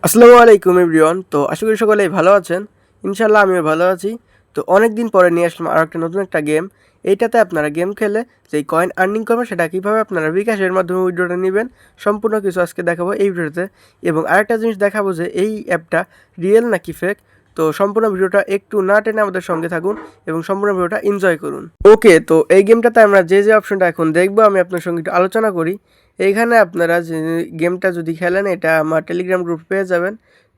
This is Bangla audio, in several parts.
আসসালামু আলাইকুম এভরিওয়ান। তো আশা করি সকলেই ভালো আছেন। ইনশাআল্লাহ আমিও ভালো আছি। তো অনেক দিন পরে নিয়ে আসলাম আরও একটা নতুন একটা গেম। এইটাতে আপনারা গেম খেলে যেই কয়েন আর্নিং করবেন সেটা কীভাবে আপনারা বিকাশের মাধ্যমে উইথড্রটা নেবেন সম্পূর্ণ কিছু আজকে দেখাবো এই ভিডিওতে। এবং আরেকটা জিনিস দেখাবো যে এই অ্যাপটা রিয়েল নাকি ফেক। তো সম্পূর্ণ ভিডিওটা একটু না টেনে আমাদের সঙ্গে থাকুন এবং সম্পূর্ণ ভিডিওটা এনজয় করুন। ওকে, তো এই গেমটাতে আমরা যে অপশনটা এখন দেখবো আমি আপনার সঙ্গে একটু আলোচনা করি। এইখানে আপনারা যে গেমটা যদি খেলেন এটা আমার টেলিগ্রাম গ্রুপ পেয়ে যাবেন।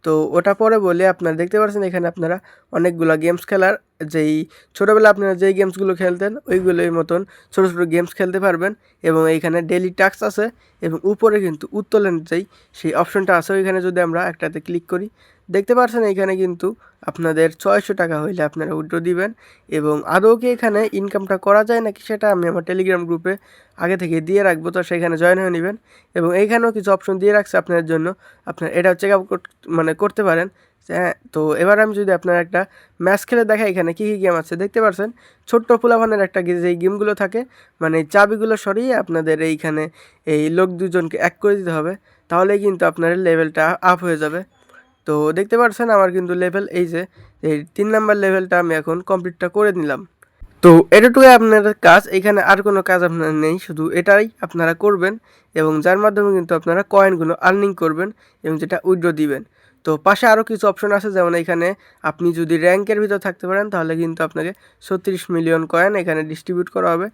তো ওটা পরে বলে আপনারা দেখতে পাচ্ছেন এখানে আপনারা অনেকগুলো গেমস খেলার যেই ছোটোবেলায় আপনারা যেই গেমসগুলো খেলতেন ওইগুলোর মতন ছোটো ছোটো গেমস খেলতে পারবেন। এবং এইখানে ডেইলি টাস্ক আছে এবং উপরে কিন্তু উত্তোলন যেই সেই অপশনটা আছে ওইখানে যদি আমরা একটাতে ক্লিক করি দেখতে পাচ্ছেন এইখানে কিন্তু আপনাদের 600 টাকা হইলে আপনারা উইথড্র দিবেন। এবং আদৌ কি এখানে ইনকামটা করা যায় নাকি সেটা আমি আমার টেলিগ্রাম গ্রুপে আগে থেকে দিয়ে রাখবো, তো সেখানে জয়েন হয়ে নেবেন। এবং এইখানেও কিছু অপশন দিয়ে রাখছে আপনাদের জন্য, আপনার এটাও চেক আপ করতে পারেন। হ্যাঁ, তো এবার আমি যদি আপনার একটা ম্যাচ খেলে দেখাই এখানে কী কী গেম আছে দেখতে পাচ্ছেন। ছোট্ট পোলাপানের একটা যেই গেমগুলো থাকে মানে চাবিগুলো সরিয়ে আপনাদের এইখানে এই লোক দুজনকে এক করে দিতে হবে, তাহলেই কিন্তু আপনার লেভেলটা আপ হয়ে যাবে। তো দেখতে পাচ্ছেন আমার কিন্তু লেভেল এই যে এই 3 নাম্বার লেভেলটা আমি এখন কমপ্লিটটা করে নিলাম। তো এতটুকুই আপনাদের কাজ, এখানে আর কোনো কাজ আপনার নেই, শুধু এটাই আপনারা করবেন এবং যার মাধ্যমে কিন্তু আপনারা কয়েনগুলো আর্নিং করবেন এবং যেটা উইথড্র দিবেন। তো পাশে আরও কিছু অপশন আছে, যেমন এখানে আপনি যদি র্যাঙ্কের ভিতর থাকতে পারেন তাহলে কিন্তু আপনাকে 36 মিলিয়ন কয়েন এখানে ডিস্ট্রিবিউট করা হবে।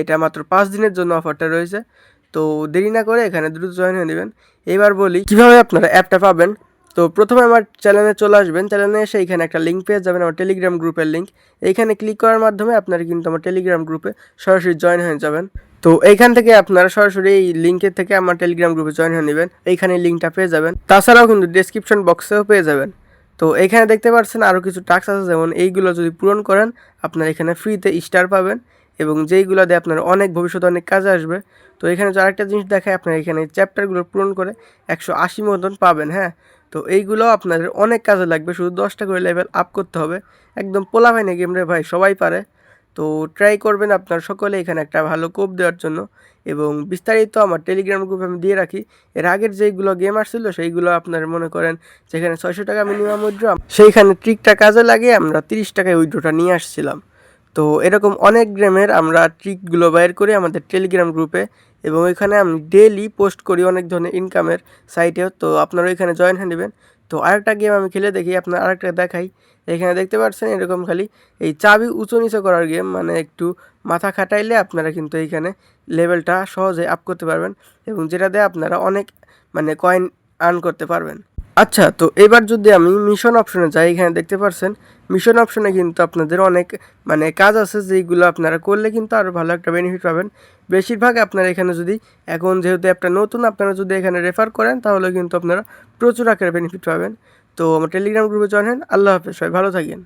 এটা মাত্র 5 দিনের জন্য অফারটা রয়েছে। তো দেরি না করে এখানে দ্রুত জয়েন হয়ে নেবেন। এবার বলি কিভাবে আপনারা অ্যাপটা পাবেন। তো প্রথমে আমার চ্যানেলে চলে আসবেন, চ্যানেলে এসে এইখানে একটা লিঙ্ক পেয়ে যাবেন, আমার টেলিগ্রাম গ্রুপের লিঙ্ক। এইখানে ক্লিক করার মাধ্যমে আপনারা কিন্তু আমার টেলিগ্রাম গ্রুপে সরাসরি জয়েন হয়ে যাবেন। তো এইখান থেকে আপনারা সরাসরি এই লিঙ্কের থেকে আমার টেলিগ্রাম গ্রুপে জয়েন হয়ে নেবেন, এইখানে লিঙ্কটা পেয়ে যাবেন। তাছাড়াও কিন্তু ডেসক্রিপশন বক্সেও পেয়ে যাবেন। তো এইখানে দেখতে পাচ্ছেন আরও কিছু টাস্ক আছে, যেমন এইগুলো যদি পূরণ করেন আপনারা এখানে ফ্রিতে স্টার পাবেন এবং যেইগুলো দিয়ে আপনার অনেক ভবিষ্যতে অনেক কাজে আসবে। তো এখানে যে আরেকটা জিনিস দেখায়, আপনারা এখানে চ্যাপ্টারগুলো পূরণ করে 180 মতন পাবেন। হ্যাঁ, তো এইগুলো আপনাদের অনেক কাজে লাগবে, শুধু 10টা করে লেভেল আপ করতে হবে। একদম পোলাপাইনে গেম রে ভাই, সবাই পারে। তো ট্রাই করবেন আপনার সকলে এখানে একটা ভালো কোপ দেওয়ার জন্য। এবং বিস্তারিত আমার টেলিগ্রাম গ্রুপে আমি দিয়ে রাখি। এর আগের যেইগুলো গেম আসছিলো সেইগুলো আপনার মনে করেন যেখানে 600 টাকা মিনিমাম উইথড্র, সেইখানে ট্রিকটা কাজে লাগিয়ে আমরা 30 টাকায় উইথড্রটা নিয়ে আসছিলাম। তো এরকম অনেক গেমের আমরা ট্রিকগুলো বাইর করি আমাদের টেলিগ্রাম গ্রুপে এবং ওইখানে আমি ডেইলি পোস্ট করি অনেক ধরনের ইনকামের সাইটেও। তো আপনারা ওইখানে জয়েন হয়ে নেবেন। তো আরেকটা গেম আমি খেলে দেখি, আপনার আরেকটা দেখাই। এখানে দেখতে পাচ্ছেন এরকম খালি এই চাবি উঁচু নিচে করার গেম, মানে একটু মাথা খাটাইলে আপনারা কিন্তু এইখানে লেভেলটা সহজে আপ করতে পারবেন এবং যেটা দিয়ে আপনারা অনেক মানে কয়েন আর্ন করতে পারবেন। আচ্ছা, তো এবার যদি আমি মিশন অপশনে যাই, এখানে দেখতে পাচ্ছেন মিশন অপশনে কিন্তু আপনাদের অনেক মানে কাজ আছে যেইগুলো আপনারা করলে কিন্তু আরও ভালো একটা বেনিফিট পাবেন। বেশিরভাগ আপনারা এখানে যদি এখন যেহেতু অ্যাপটা নতুন আপনারা যদি এখানে রেফার করেন তাহলে কিন্তু আপনারা প্রচুর আকারে বেনিফিট পাবেন। তো আমার টেলিগ্রাম গ্রুপে জয়েন হন। আল্লাহ হাফেজ, সবাই ভালো থাকেন।